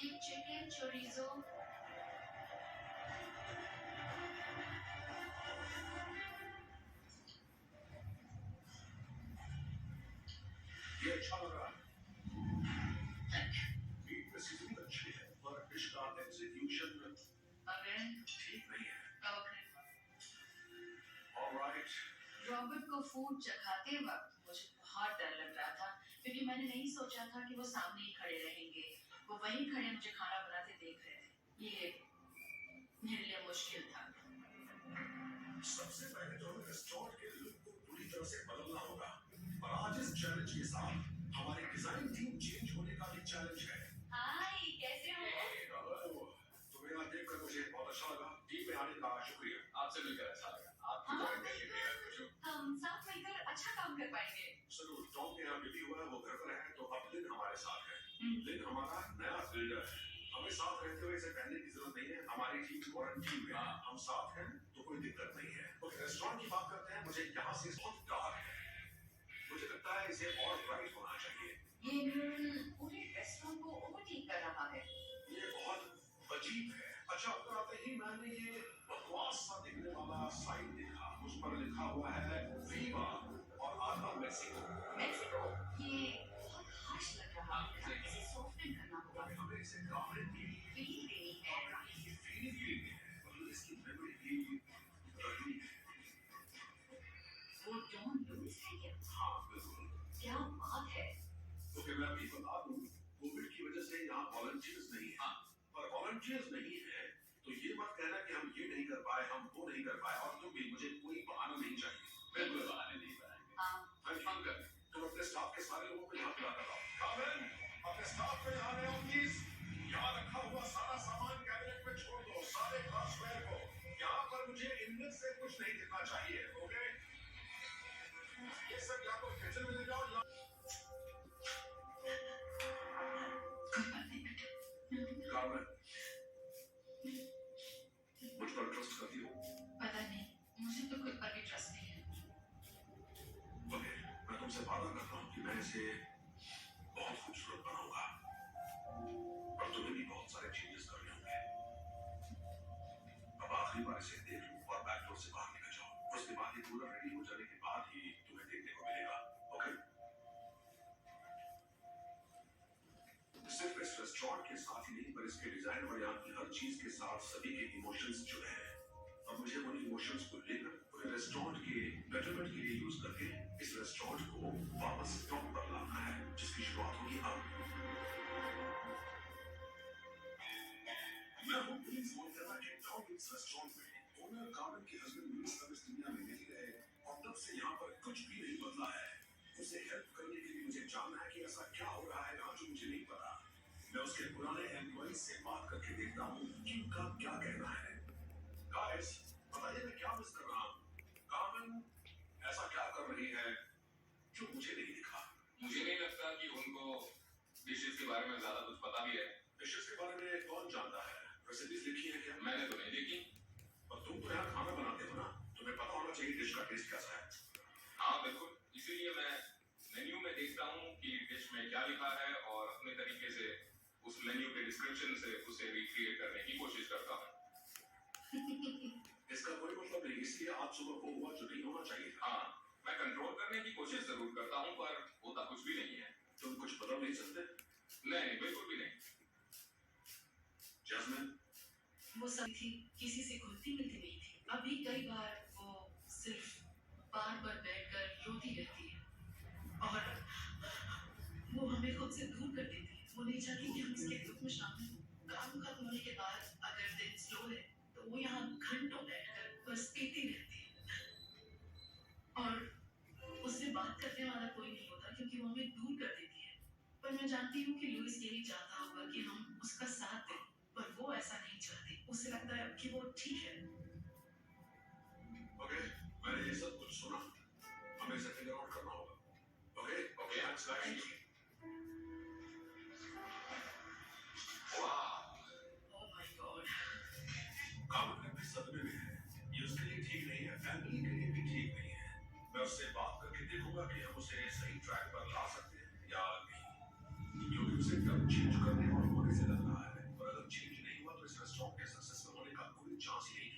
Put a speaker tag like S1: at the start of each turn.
S1: chicken chorizo.
S2: ये अच्छा लग रहा है। मीट में सीजनिंग अच्छी है पर डिश का एग्जीक्यूशन ठीक नहीं है। ऑलराइट।
S1: रॉबर्ट को फूड चखाते वक्त मुझे बहुत डर लग रहा था क्योंकि मैंने नहीं सोचा था कि वो सामने ही खड़े रहेंगे। वो वहीं खड़े मुझे खाना बनाते देख रहे थे। ये मेरे लिए मुश्किल था।
S2: सबसे पहले तो हमें रेस्टोरेंट के लुक को पूरी तरह से बदलना होगा और आज इस चैलेंज के साथ हमारी डिजाइन टीम चेंज होने का भी चैलेंज है।
S1: हाय, कैसे हो?
S2: तुम्हें यहाँ देखकर मुझे बहुत अच्छा लगा। टीम में आने का शुक्रिया। आपसे मिलकर अच्छा लगा। आपकी
S1: हाँ,
S2: ज्वाइन करके मैं खुश हूँ।
S1: हम साथ मिलकर अच्छा काम कर पाएंगे।
S2: जरूर। टॉम के यहाँ बेबी हुआ है, वो घर पर है, तो अब लिन हमारे साथ है। लिन हमारा नया बिल्डर है। हमें साथ रहते हुए इसे पहनने की जरूरत नहीं है। हमारी टीम क्वारंटीन में है। हम साथ हैं तो कोई दिक्कत नहीं है। तो रेस्टोरेंट की बात करते हैं। मुझे यहाँ से बहुत डार्क है। मुझे लगता है इसे और ब्राइट होना चाहिए।
S1: ये पूरे रेस्टोरेंट को ओवरटेक कर रहा है।
S2: ये बहुत अजीब है। अच्छा, अंदर आते ही मैंने ये बकवास सा दिखने वाला साइन देखा। उस पर लिखा हुआ है वीवा और आधा मेक्सिको।
S1: मेक्सिको? ये बहुत हार्श लग रहा है। इसे सॉफ्टन करना होगा।
S2: हमें इसे गाने की
S1: फीलिंग देनी है।
S2: ये फीलिंग देनी है और इसकी मेमोरी भी रखनी है।
S1: वो जॉन लुइस है क्या?
S2: हाँ, बिल्कुल।
S1: क्या बात है।
S2: तो फिर मैं अभी बता दूं, कोविड की वजह से यहाँ वॉलंटियर्स नहीं है। पर वॉलंटियर्स नहीं है तो ये मत कहना कि हम ये नहीं कर पाए, हम वो नहीं कर पाए। और तुम भी, मुझे कोई बहाना नहीं चाहिए। बिल्कुल बहाने नहीं बनाएंगे। अंकल, तुम अपने स्टाफ के सारे लोगों को यहाँ बुला कर लाओ। काबिल, अपने स्टाफ को यहाँ ले आओ प्लीज। यहाँ रखा हुआ सारा सामान कैबिनेट में छोड़ दो, सारे ग्लासवेयर को। यहाँ पर मुझे इनमें से कुछ नहीं दिखना चाहिए। ओके, ये सब या तो किचन में ले जाओ या कार्मेन, मुझ पर ट्रस्ट करती हो?
S1: पता नहीं, मुझे तो खुद पर भी ट्रस्ट नहीं है।
S2: ओके, मैं तुमसे वादा करता हूँ कि मैं इसे बहुत खूबसूरत बनाऊंगा और तुम्हें भी बहुत सारे चेंजेस करने होंगे। अब आखिरी बार इसे देख लो और बैकडोर से बाहर निकल जाओ। उसके बाद ये पूरा रेडी हो जाने के बाद ही तुम्हें देखने को मिलेगा। ओके? सिर्फ इस रेस्टोरेंट के साथ ही नहीं पर इसके डिजाइन और यहाँ की हर चीज के साथ सभी के इमोशंस जुड़े हैं। अब मुझे उन इमोशंस को लेकर पूरे रेस्टोरेंट के बेटरमेंट के लिए यूज करके इस रेस्टोरेंट को वापस टॉप पर लाना है, जिसकी शुरुआत होगी अब। मैं हूँ प्लीज वो कहना कि टॉप इस रेस्टोरेंट में ओनर कार्मेन के हस्बैंड लुइस अब इस दुनिया में नहीं रहे और तब से यहाँ पर कुछ भी नहीं बदला है। उसे हेल्प करने के लिए मुझे जानना है कि ऐसा क्या हो रहा है यहाँ जो मुझे नहीं पता। मैं उसके पुराने एम्प्लॉइज से बात करके देखता हूँ कि उनका क्या कहना है। गाइस, बताइए मैं क्या मिस कर रहा हूँ? कार्मेन ऐसा क्या कर रही है जो मुझे नहीं दिखा?
S3: मुझे नहीं लगता कि उनको डिशेस के बारे में ज्यादा कुछ पता भी है।
S2: डिशेस के बारे में कौन जानता है? रेसिपीज लिखी है क्या?
S3: मैंने तो नहीं देखी।
S2: और तुम तो यहाँ खाना बनाते हो ना, तुम्हें पता होना चाहिए डिश का टेस्ट कैसा है।
S3: हाँ बिल्कुल, इसीलिए मैं मेन्यू में देखता हूँ कि डिश में क्या लिखा है और अपने तरीके से उस मेन्यू के डिस्क्रिप्शन से उसे रिक्रिएट करने की कोशिश करता हूँ।
S2: इसका कोई मतलब नहीं, इसलिए आज सुबह वो हुआ जो नहीं होना चाहिए।
S3: हाँ, मैं कंट्रोल करने की कोशिश जरूर करता हूँ पर होता कुछ भी नहीं है।
S2: तुम कुछ बदल नहीं सकते?
S3: नहीं, बिल्कुल भी नहीं।
S2: जैस्मिन,
S1: वो सभी थी, किसी से घुलती मिलती नहीं थी। अभी कई बार वो सिर्फ बार बार बैठकर रोती रहती है और वो हमें खुद से दूर कर देती है। वो नहीं चाहती कि हम इसके दुख में शामिल हों। काम खत्म होने के बाद अगर दिन स्लो है तो वो यहाँ घंटों बैठकर बस पीती रहती है और उससे बात करने वाला कोई नहीं होता क्योंकि वो हमें दूर कर देती है। पर मैं जानती हूँ कि लुइस यही चाहता होगा कि हम उसका साथ दें, पर वो ऐसा नहीं चाहती। उसे लगता है कि वो ठीक है।
S2: ओके, मैंने ये सब कुछ सुना। हमें इसे फिगर आउट करना होगा। ओके, ओके, आज का
S1: ओह माय गॉड।
S2: काम अपने सदमे में है। ये उसके लिए ठीक नहीं है, फैमिली के लिए भी ठीक नहीं है। मैं उससे बात करके देखूंगा कि हम उसे सही ट्रैक पर ला सकते हैं या नहीं, क्योंकि उसे कब चेंज करने और होने से लग रहा है। रेस्टोरेंट के सक्सेसफुल होने का कोई चांस ही नहीं